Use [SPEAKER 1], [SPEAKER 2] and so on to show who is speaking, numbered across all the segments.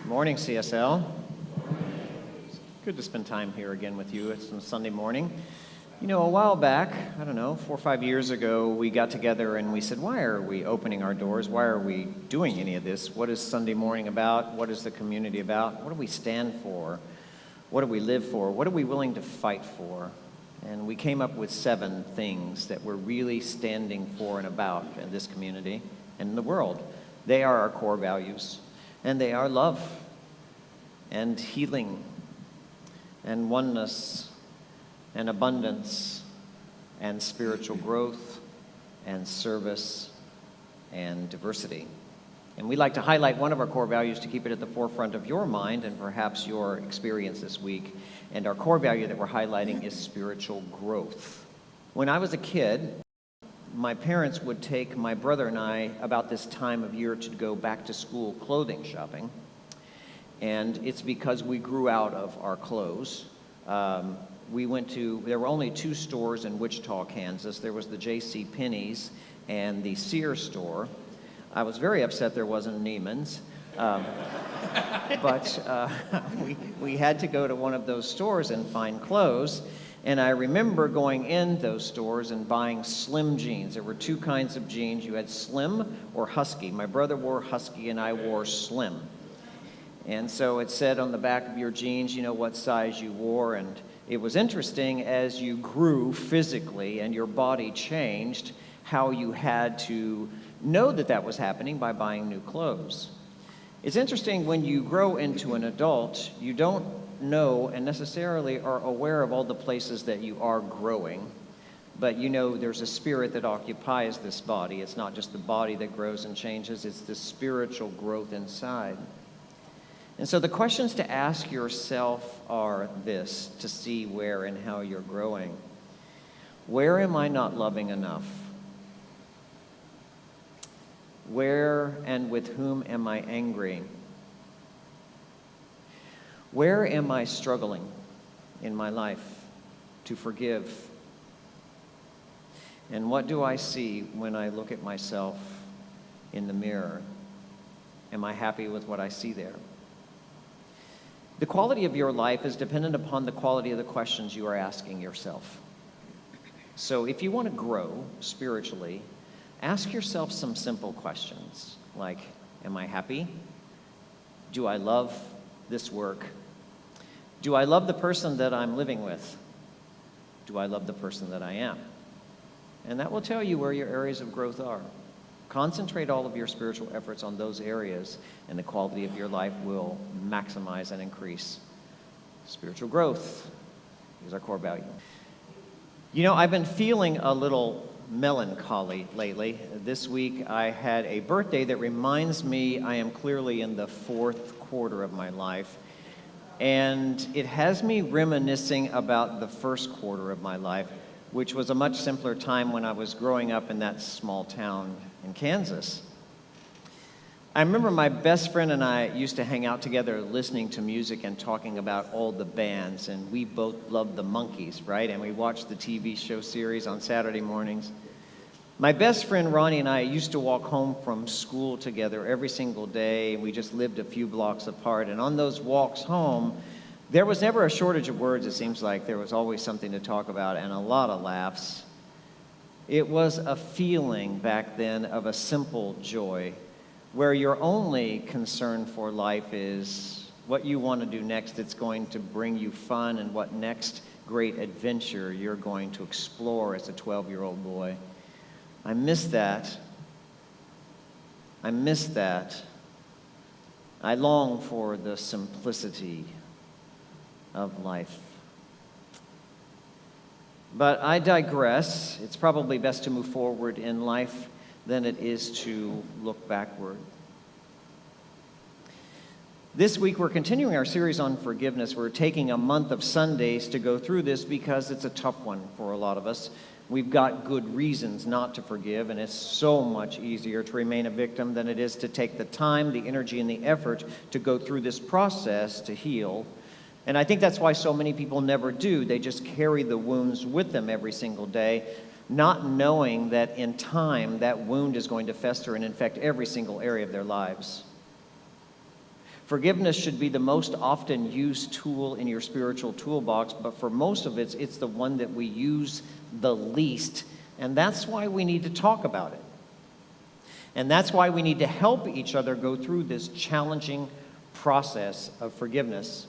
[SPEAKER 1] Morning, CSL. It's good to spend time here again with you. It's on Sunday morning. You know, a while back, I don't know, 4 or 5 years ago, we got together and we said, why are we opening our doors? Why are we doing any of this? What is Sunday morning about? What is the community about? What do we stand for? What do we live for? What are we willing to fight for? And we came up with 7 things that we're really standing for and about in this community and in the world. They are our core values. And they are love and healing and oneness and abundance and spiritual growth and service and diversity. And we like to highlight one of our core values to keep it at the forefront of your mind and perhaps your experience this week. And our core value that we're highlighting is spiritual growth. When I was a kid, my parents would take my brother and I about this time of year to go back to school clothing shopping. And it's because we grew out of our clothes. There were only 2 stores in Wichita, Kansas. There was the J.C. Penney's and the Sears store. I was very upset there wasn't a Neiman's. But we had to go to one of those stores and find clothes. And I remember going in those stores and buying slim jeans. There were 2 kinds of jeans. You had slim or husky. My brother wore husky and I wore slim. And so it said on the back of your jeans, you know, what size you wore. And it was interesting as you grew physically and your body changed, how you had to know that that was happening by buying new clothes. It's interesting when you grow into an adult, you don't know and necessarily are aware of all the places that you are growing, but you know there's a spirit that occupies this body. It's not just the body that grows and changes, it's the spiritual growth inside. And so the questions to ask yourself are this, to see where and how you're growing. Where am I not loving enough? Where and with whom am I angry? Where am I struggling in my life to forgive? And what do I see when I look at myself in the mirror? Am I happy with what I see there? The quality of your life is dependent upon the quality of the questions you are asking yourself. So if you want to grow spiritually, ask yourself some simple questions like, am I happy? Do I love this work? Do I love the person that I'm living with? Do I love the person that I am? And that will tell you where your areas of growth are. Concentrate all of your spiritual efforts on those areas, and the quality of your life will maximize and increase. Spiritual growth is our core value. You know, I've been feeling a little melancholy lately. This week I had a birthday that reminds me I am clearly in the 4th quarter of my life. And it has me reminiscing about the 1st quarter of my life, which was a much simpler time when I was growing up in that small town in Kansas. I remember my best friend and I used to hang out together listening to music and talking about all the bands, and we both loved the Monkees, right? And we watched the TV show series on Saturday mornings. My best friend Ronnie and I used to walk home from school together every single day. We just lived a few blocks apart. And on those walks home, there was never a shortage of words, it seems like. There was always something to talk about and a lot of laughs. It was a feeling back then of a simple joy where your only concern for life is what you want to do next that's going to bring you fun and what next great adventure you're going to explore as a 12-year-old boy. I miss that. I miss that. I long for the simplicity of life. But I digress. It's probably best to move forward in life than it is to look backward. This week we're continuing our series on forgiveness. We're taking a month of Sundays to go through this because it's a tough one for a lot of us. We've got good reasons not to forgive, and it's so much easier to remain a victim than it is to take the time, the energy, and the effort to go through this process to heal. And I think that's why so many people never do. They just carry the wounds with them every single day, not knowing that in time that wound is going to fester and infect every single area of their lives. Forgiveness should be the most often used tool in your spiritual toolbox, but for most of it, it's the one that we use the least, and that's why we need to talk about it. And that's why we need to help each other go through this challenging process of forgiveness.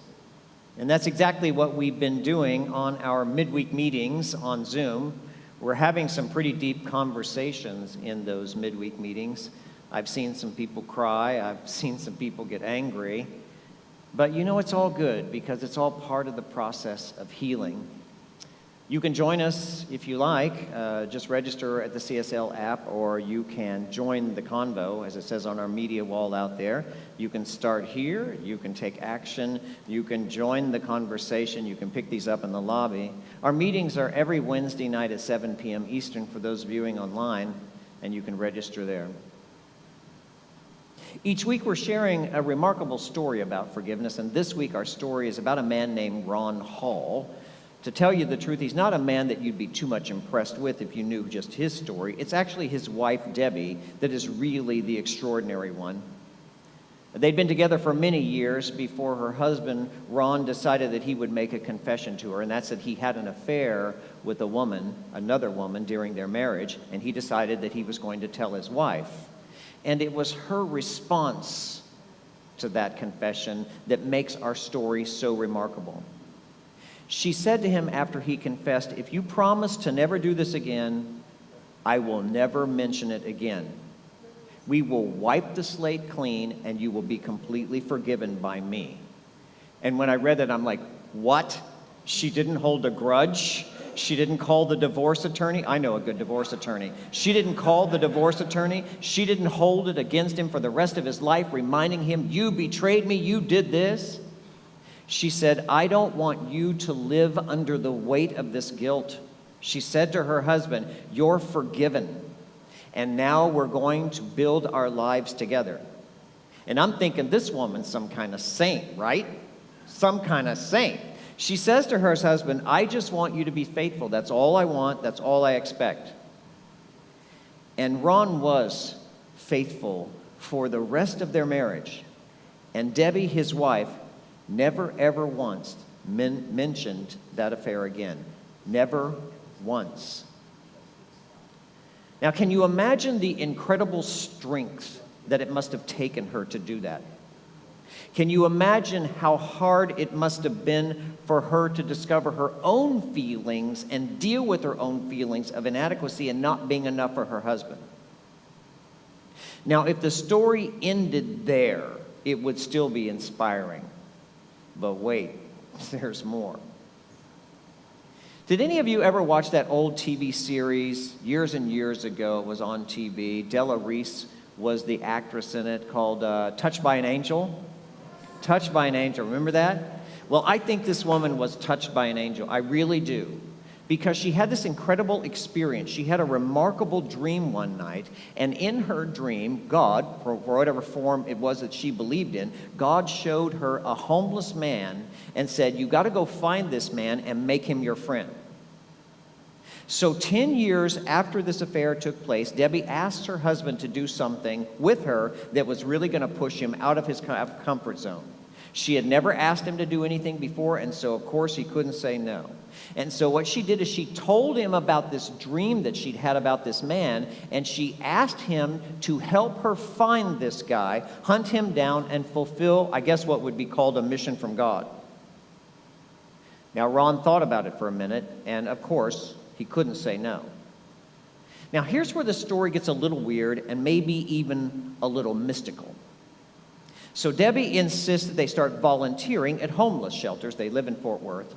[SPEAKER 1] And that's exactly what we've been doing on our midweek meetings on Zoom. We're having some pretty deep conversations in those midweek meetings. I've seen some people cry. I've seen some people get angry. But you know, it's all good because it's all part of the process of healing. You can join us if you like. Just register at the CSL app, or you can join the convo, as it says on our media wall out there. You can start here. You can take action. You can join the conversation. You can pick these up in the lobby. Our meetings are every Wednesday night at 7 p.m. Eastern for those viewing online, and you can register there. Each week we're sharing a remarkable story about forgiveness, and this week our story is about a man named Ron Hall. To tell you the truth, he's not a man that you'd be too much impressed with if you knew just his story. It's actually his wife, Debbie, that is really the extraordinary one. They'd been together for many years before her husband, Ron, decided that he would make a confession to her, and that's that he had an affair with a woman, another woman, during their marriage, and he decided that he was going to tell his wife. And it was her response to that confession that makes our story so remarkable. She said to him after he confessed, "If you promise to never do this again, I will never mention it again. We will wipe the slate clean and you will be completely forgiven by me." And when I read that, I'm like, what? She didn't hold a grudge? She didn't call the divorce attorney? I know a good divorce attorney. She didn't call the divorce attorney. She didn't hold it against him for the rest of his life, reminding him, "You betrayed me, you did this." She said, "I don't want you to live under the weight of this guilt." She said to her husband, "You're forgiven, and now we're going to build our lives together." And I'm thinking, this woman's some kind of saint, right? Some kind of saint. She says to her husband, "I just want you to be faithful. That's all I want. That's all I expect." And Ron was faithful for the rest of their marriage. And Debbie, his wife, never ever once mentioned that affair again. Never once. Now, can you imagine the incredible strength that it must have taken her to do that? Can you imagine how hard it must have been for her to discover her own feelings and deal with her own feelings of inadequacy and not being enough for her husband? Now, if the story ended there, it would still be inspiring. But wait, there's more. Did any of you ever watch that old TV series years and years ago? It was on TV. Della Reese was the actress in it, called Touched by an Angel. Touched by an Angel. Remember that? Well, I think this woman was touched by an angel. I really do. Because she had this incredible experience. She had a remarkable dream one night, and in her dream, God, for whatever form it was that she believed in, God showed her a homeless man and said, "You got to go find this man and make him your friend." So 10 years after this affair took place, Debbie asked her husband to do something with her that was really going to push him out of his comfort zone. She had never asked him to do anything before, and so, of course, he couldn't say no. And so what she did is she told him about this dream that she'd had about this man, and she asked him to help her find this guy, hunt him down, and fulfill, I guess, what would be called a mission from God. Now, Ron thought about it for a minute, and, of course, he couldn't say no. Now, here's where the story gets a little weird and maybe even a little mystical. So Debbie insists that they start volunteering at homeless shelters. They live in Fort Worth.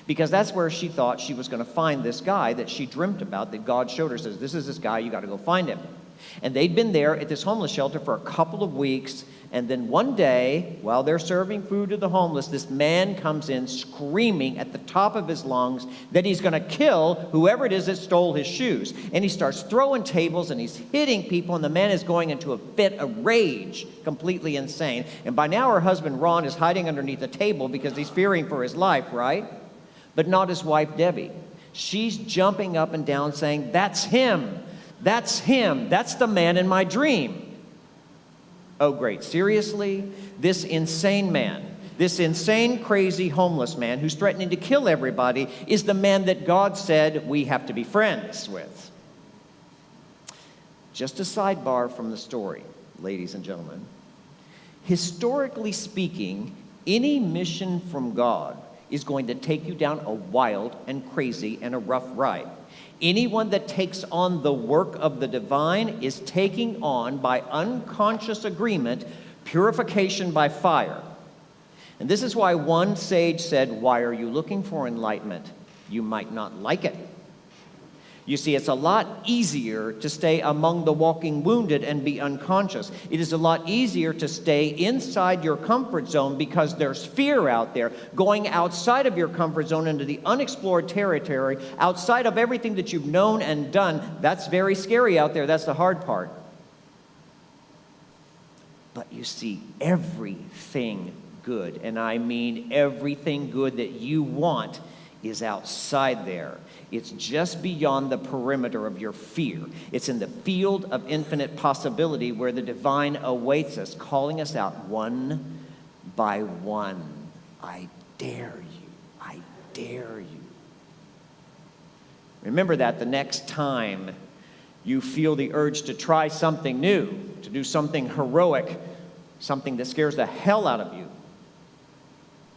[SPEAKER 1] Because that's where she thought she was going to find this guy that she dreamt about, that God showed her, says, "This is this guy, you got to go find him." And they'd been there at this homeless shelter for a couple of weeks, and then one day, while they're serving food to the homeless, this man comes in screaming at the top of his lungs that he's going to kill whoever it is that stole his shoes. And he starts throwing tables, and he's hitting people, and the man is going into a fit of rage, completely insane. And by now her husband, Ron, is hiding underneath the table because he's fearing for his life, right? But not his wife, Debbie. She's jumping up and down saying, "That's him. That's him. That's the man in my dream." Oh, great. Seriously? This insane man, this insane, crazy, homeless man who's threatening to kill everybody is the man that God said we have to be friends with. Just a sidebar from the story, ladies and gentlemen. Historically speaking, any mission from God is going to take you down a wild and crazy and a rough ride. Anyone that takes on the work of the divine is taking on, by unconscious agreement, purification by fire. And this is why one sage said, "Why are you looking for enlightenment? You might not like it." You see, it's a lot easier to stay among the walking wounded and be unconscious. It is a lot easier to stay inside your comfort zone because there's fear out there. Going outside of your comfort zone into the unexplored territory, outside of everything that you've known and done, that's very scary out there. That's the hard part. But you see, everything good, and I mean everything good that you want, is outside there. It's just beyond the perimeter of your fear. It's in the field of infinite possibility where the divine awaits us, calling us out one by one. I dare you. I dare you. Remember that the next time you feel the urge to try something new, to do something heroic, something that scares the hell out of you.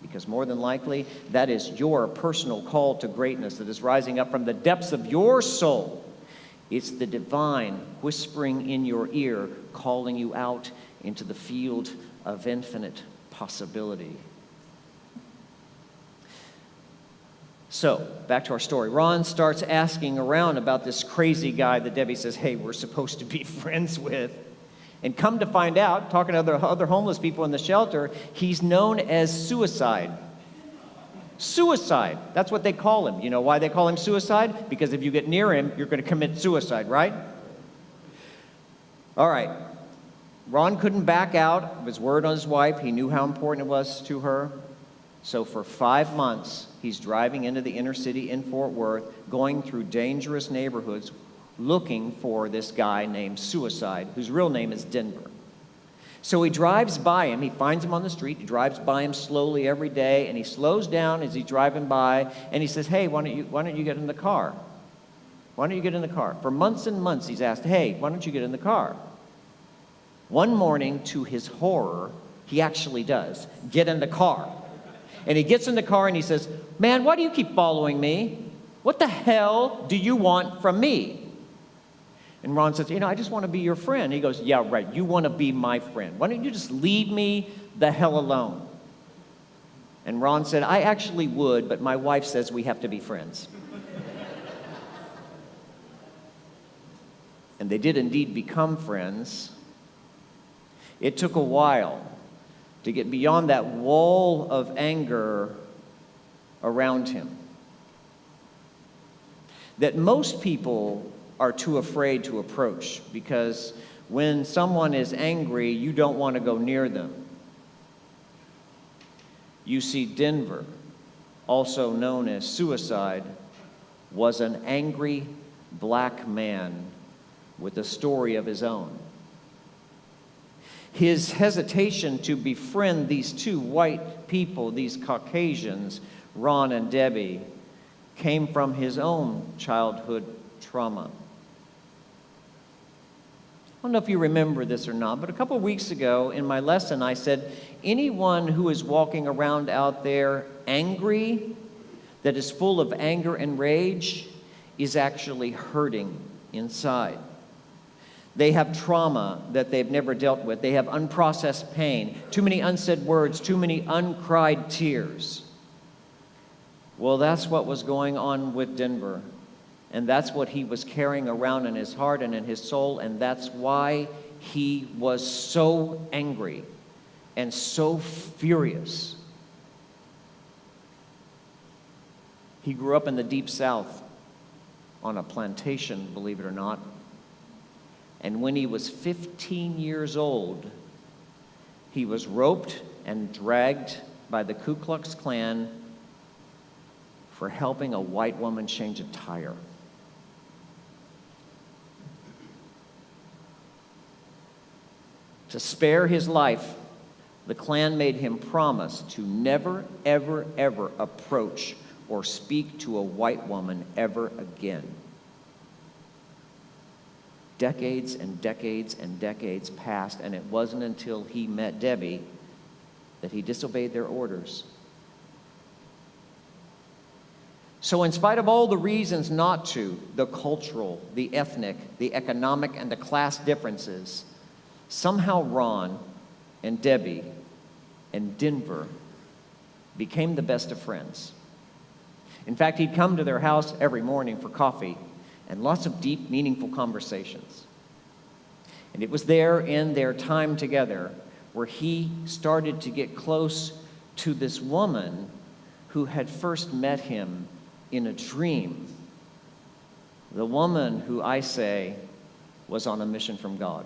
[SPEAKER 1] Because more than likely, that is your personal call to greatness that is rising up from the depths of your soul. It's the divine whispering in your ear, calling you out into the field of infinite possibility. So, back to our story. Ron starts asking around about this crazy guy that Debbie says, "Hey, we're supposed to be friends with." And come to find out, talking to other homeless people in the shelter, he's known as Suicide. Suicide. That's what they call him. You know why they call him Suicide? Because if you get near him, you're going to commit suicide, right? All right. Ron couldn't back out of his word on his wife. He knew how important it was to her. So for 5 months, he's driving into the inner city in Fort Worth, going through dangerous neighborhoods, looking for this guy named Suicide, whose real name is Denver. So he drives by him. He finds him on the street. He drives by him slowly every day, and he slows down as he's driving by, and he says, "Hey, why don't you get in the car? Why don't you get in the car?" For months and months, he's asked, "Hey, why don't you get in the car?" One morning, to his horror, he actually does get in the car. And he gets in the car, and he says, "Man, why do you keep following me? What the hell do you want from me?" And Ron says, "I just want to be your friend." He goes, "Yeah, right. You want to be my friend. Why don't you just leave me the hell alone?" And Ron said, "I actually would, but my wife says we have to be friends." And they did indeed become friends. It took a while to get beyond that wall of anger around him that most people are too afraid to approach, because when someone is angry, you don't want to go near them. You see, Denver, also known as Suicide, was an angry black man with a story of his own. His hesitation to befriend these two white people, these Caucasians, Ron and Debbie, came from his own childhood trauma. I don't know if you remember this or not, but a couple of weeks ago in my lesson I said, anyone who is walking around out there angry, that is full of anger and rage, is actually hurting inside. They have trauma that they've never dealt with. They have unprocessed pain, too many unsaid words, too many uncried tears. Well, that's what was going on with Denver. And that's what he was carrying around in his heart and in his soul, and that's why he was so angry and so furious. He grew up in the Deep South on a plantation, believe it or not. And when he was 15 years old, he was roped and dragged by the Ku Klux Klan for helping a white woman change a tire. To spare his life, the clan made him promise to never, ever, ever approach or speak to a white woman ever again. Decades and decades and decades passed, and it wasn't until he met Debbie that he disobeyed their orders. So in spite of all the reasons not to, the cultural, the ethnic, the economic, and the class differences, somehow Ron and Debbie and Denver became the best of friends. In fact, he'd come to their house every morning for coffee and lots of deep, meaningful conversations. And it was there in their time together where he started to get close to this woman who had first met him in a dream. The woman who I say was on a mission from God.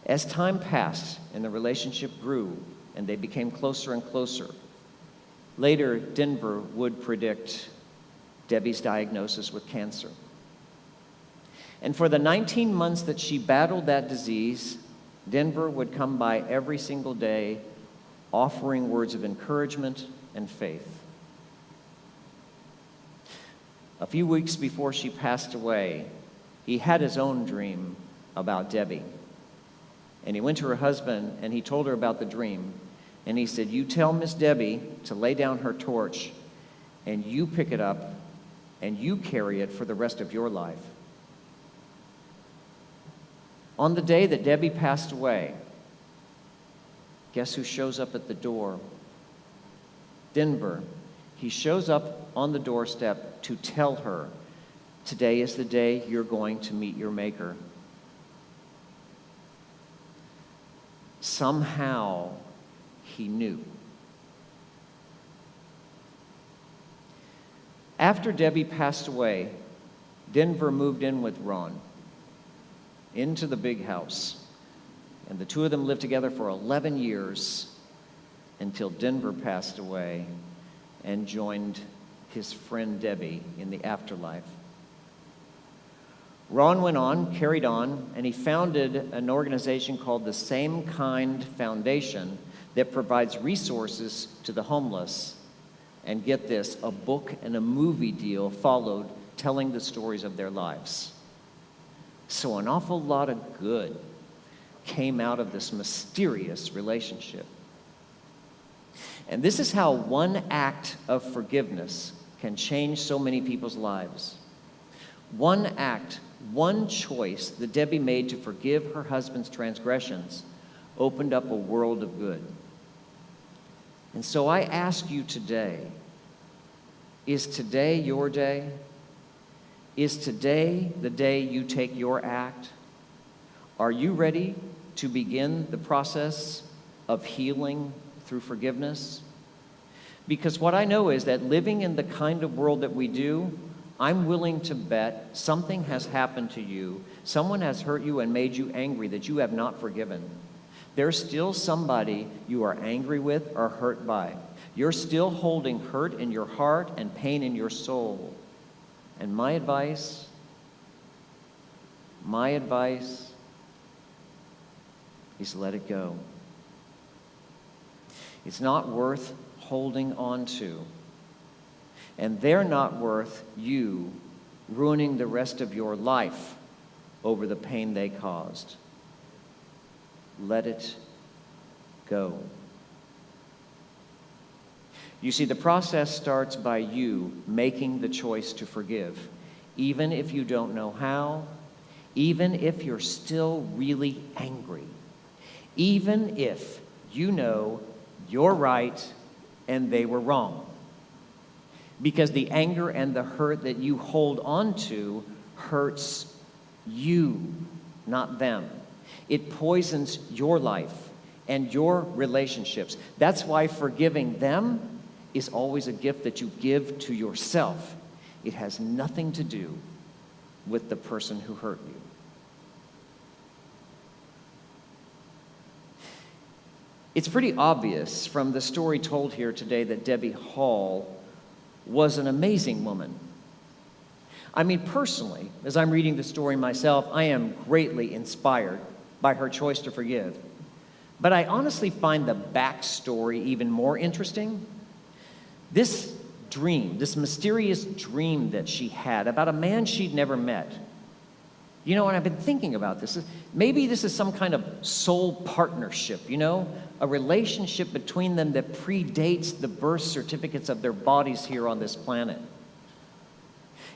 [SPEAKER 1] As time passed and the relationship grew and they became closer and closer, later Denver would predict Debbie's diagnosis with cancer. And for the 19 months that she battled that disease, Denver would come by every single day offering words of encouragement and faith. A few weeks before she passed away, he had his own dream about Debbie. And he went to her husband and he told her about the dream. And he said, "You tell Miss Debbie to lay down her torch and you pick it up and you carry it for the rest of your life." On the day that Debbie passed away, guess who shows up at the door? Denver. He shows up on the doorstep to tell her, "Today is the day you're going to meet your Maker." Somehow, he knew. After Debbie passed away, Denver moved in with Ron into the big house. And the two of them lived together for 11 years until Denver passed away and joined his friend Debbie in the afterlife. Ron went on, carried on, and he founded an organization called the Same Kind Foundation that provides resources to the homeless. And get this, a book and a movie deal followed telling the stories of their lives. So an awful lot of good came out of this mysterious relationship. And this is how one act of forgiveness can change so many people's lives. One act, one choice that Debbie made to forgive her husband's transgressions opened up a world of good. And so I ask you today, is today your day? Is today the day you take your act? Are you ready to begin the process of healing through forgiveness? Because what I know is that living in the kind of world that we do, I'm willing to bet something has happened to you, someone has hurt you and made you angry that you have not forgiven. There's still somebody you are angry with or hurt by. You're still holding hurt in your heart and pain in your soul. And my advice is let it go. It's not worth holding on to. And they're not worth you ruining the rest of your life over the pain they caused. Let it go. You see, the process starts by you making the choice to forgive, even if you don't know how, even if you're still really angry, even if you know you're right and they were wrong. Because the anger and the hurt that you hold on to hurts you, not them. It poisons your life and your relationships. That's why forgiving them is always a gift that you give to yourself. It has nothing to do with the person who hurt you. It's pretty obvious from the story told here today that Debbie Hall was an amazing woman. I mean, personally, as I'm reading the story myself, I am greatly inspired by her choice to forgive. But I honestly find the backstory even more interesting. This dream, this mysterious dream that she had about a man she'd never met. You know, and I've been thinking about this. Maybe this is some kind of soul partnership, you know, a relationship between them that predates the birth certificates of their bodies here on this planet.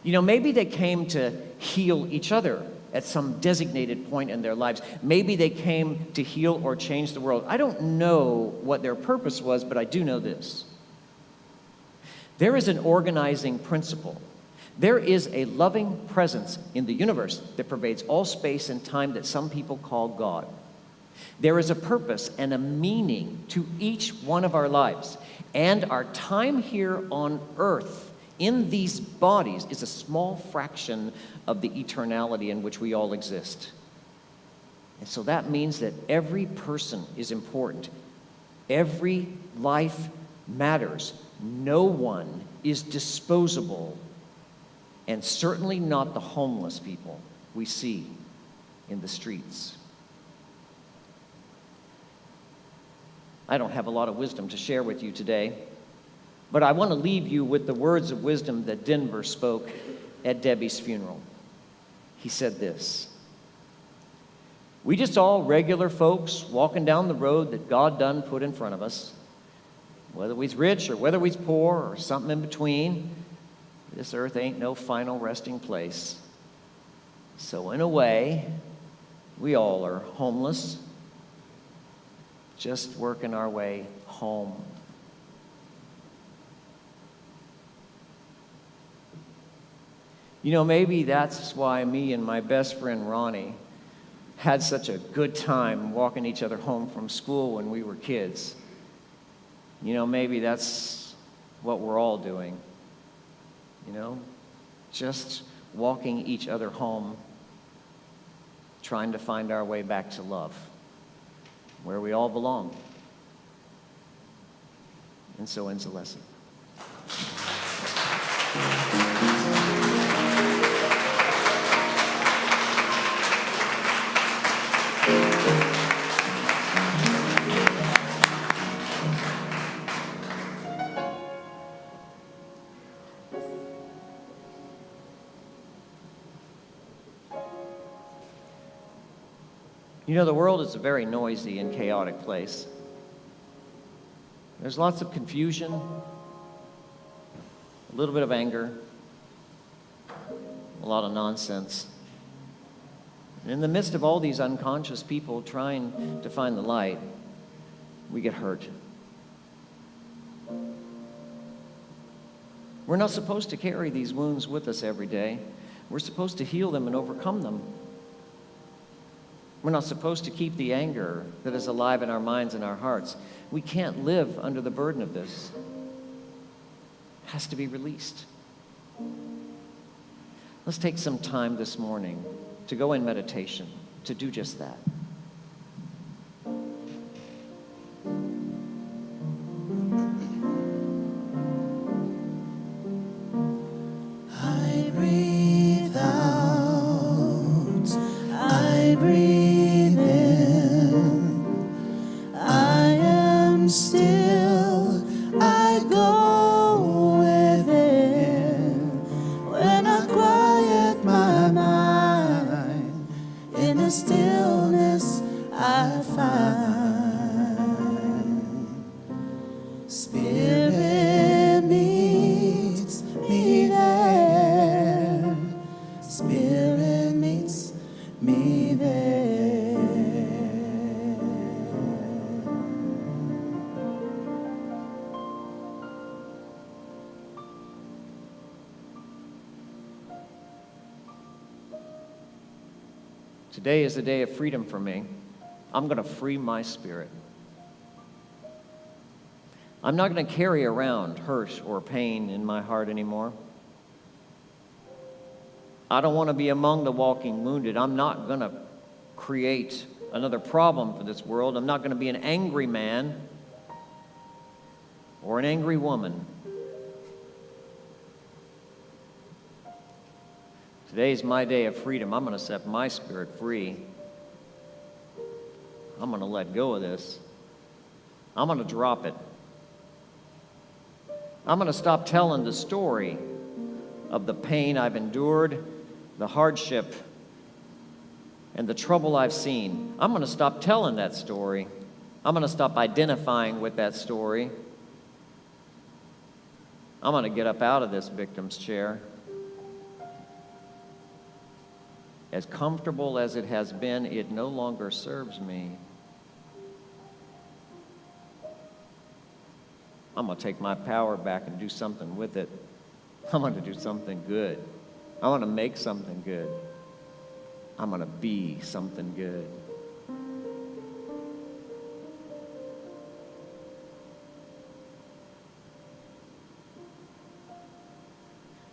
[SPEAKER 1] You know, maybe they came to heal each other at some designated point in their lives. Maybe they came to heal or change the world. I don't know what their purpose was, but I do know this. There is an organizing principle. There is a loving presence in the universe that pervades all space and time that some people call God. There is a purpose and a meaning to each one of our lives. And our time here on earth in these bodies is a small fraction of the eternality in which we all exist. And so that means that every person is important. Every life matters. No one is disposable. And certainly not the homeless people we see in the streets. I don't have a lot of wisdom to share with you today, but I want to leave you with the words of wisdom that Denver spoke at Debbie's funeral. He said this: "We just all regular folks walking down the road that God done put in front of us. Whether we's rich or whether we's poor or something in between, this earth ain't no final resting place. So in a way, we all are homeless, just working our way home." You know, maybe that's why me and my best friend Ronnie had such a good time walking each other home from school when we were kids. You know, maybe that's what we're all doing. You know, just walking each other home, trying to find our way back to love, where we all belong. And so ends the lesson. You know, the world is a very noisy and chaotic place. There's lots of confusion, a little bit of anger, a lot of nonsense. And in the midst of all these unconscious people trying to find the light, we get hurt. We're not supposed to carry these wounds with us every day. We're supposed to heal them and overcome them. We're not supposed to keep the anger that is alive in our minds and our hearts. We can't live under the burden of this. It has to be released. Let's take some time this morning to go in meditation, to do just that.
[SPEAKER 2] I breathe out, I breathe in, I am still, I go within. When I quiet my mind, in the stillness I find. Spirit meets me there, Spirit meets me there.
[SPEAKER 1] Today is a day of freedom for me. I'm going to free my spirit. I'm not going to carry around hurt or pain in my heart anymore. I don't want to be among the walking wounded. I'm not going to create another problem for this world. I'm not going to be an angry man or an angry woman. Today's my day of freedom. I'm going to set my spirit free. I'm going to let go of this. I'm going to drop it. I'm going to stop telling the story of the pain I've endured, the hardship, and the trouble I've seen. I'm going to stop telling that story. I'm going to stop identifying with that story. I'm going to get up out of this victim's chair. As comfortable as it has been, it no longer serves me. I'm going to take my power back and do something with it. I'm going to do something good. I want to make something good. I'm going to be something good.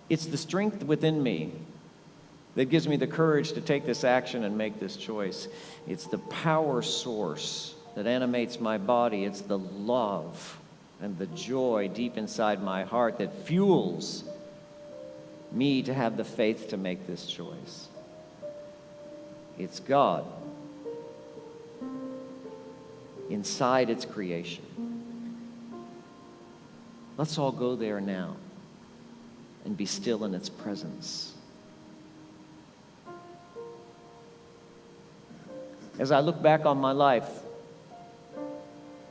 [SPEAKER 1] It's the strength within me that gives me the courage to take this action and make this choice. It's the power source that animates my body. It's the love and the joy deep inside my heart that fuels me to have the faith to make this choice. It's God inside its creation. Let's all go there now and be still in its presence. As I look back on my life,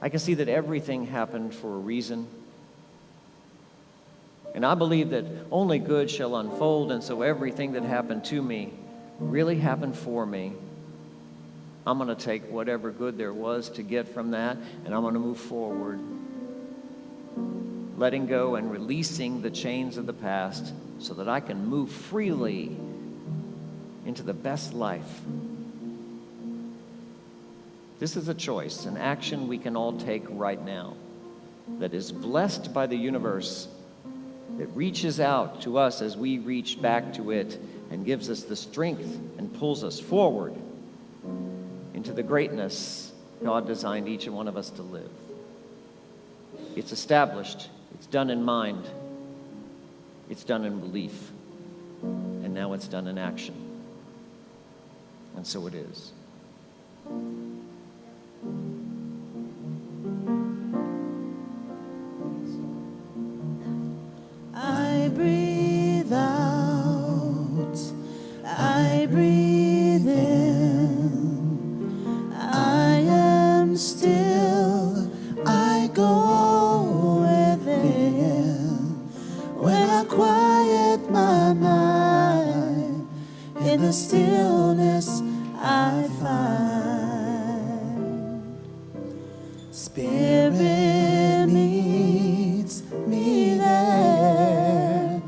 [SPEAKER 1] I can see that everything happened for a reason. And I believe that only good shall unfold, and so everything that happened to me really happened for me. I'm going to take whatever good there was to get from that, and I'm going to move forward, letting go and releasing the chains of the past so that I can move freely into the best life. This is a choice, an action we can all take right now that is blessed by the universe, that reaches out to us as we reach back to it and gives us the strength and pulls us forward into the greatness God designed each and one of us to live. It's established. It's done in mind. It's done in belief. And now it's done in action. And so it is.
[SPEAKER 2] I breathe out, I breathe in, I am still, I go within. When I quiet my mind, in the stillness I find. Spirit meets me there.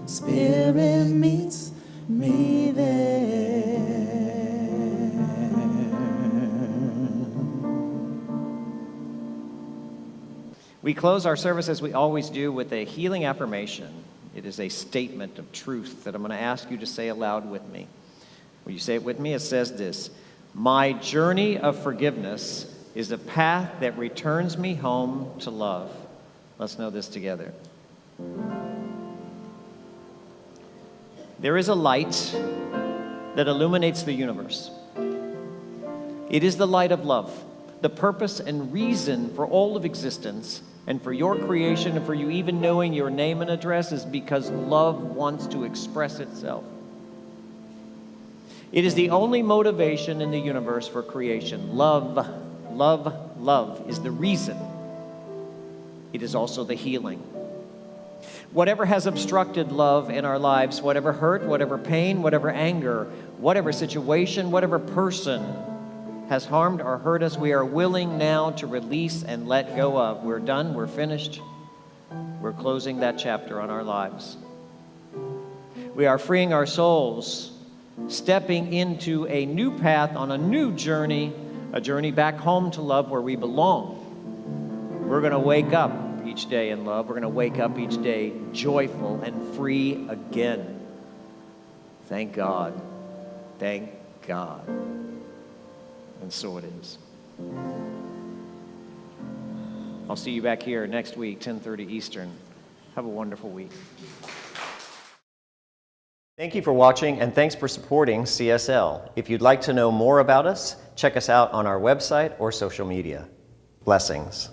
[SPEAKER 2] Spirit meets me there.
[SPEAKER 1] We close our service as we always do with a healing affirmation. It is a statement of truth that I'm going to ask you to say aloud with me. Will you say it with me? It says this: my journey of forgiveness is a path that returns me home to love. Let's know this together. There is a light that illuminates the universe. It is the light of love, the purpose and reason for all of existence, and for your creation, and for you even knowing your name and address is because love wants to express itself. It is the only motivation in the universe for creation. Love, love, love is the reason. It is also the healing. Whatever has obstructed love in our lives, whatever hurt, whatever pain, whatever anger, whatever situation, whatever person has harmed or hurt us, we are willing now to release and let go of. We're done, we're finished. We're closing that chapter on our lives. We are freeing our souls, stepping into a new path on a new journey, a journey back home to love where we belong. We're going to wake up each day in love. We're going to wake up each day joyful and free again. Thank God. Thank God. And so it is. I'll see you back here next week, 10:30 Eastern. Have a wonderful week.
[SPEAKER 3] Thank you for watching, and thanks for supporting CSL. If you'd like to know more about us, check us out on our website or social media. Blessings.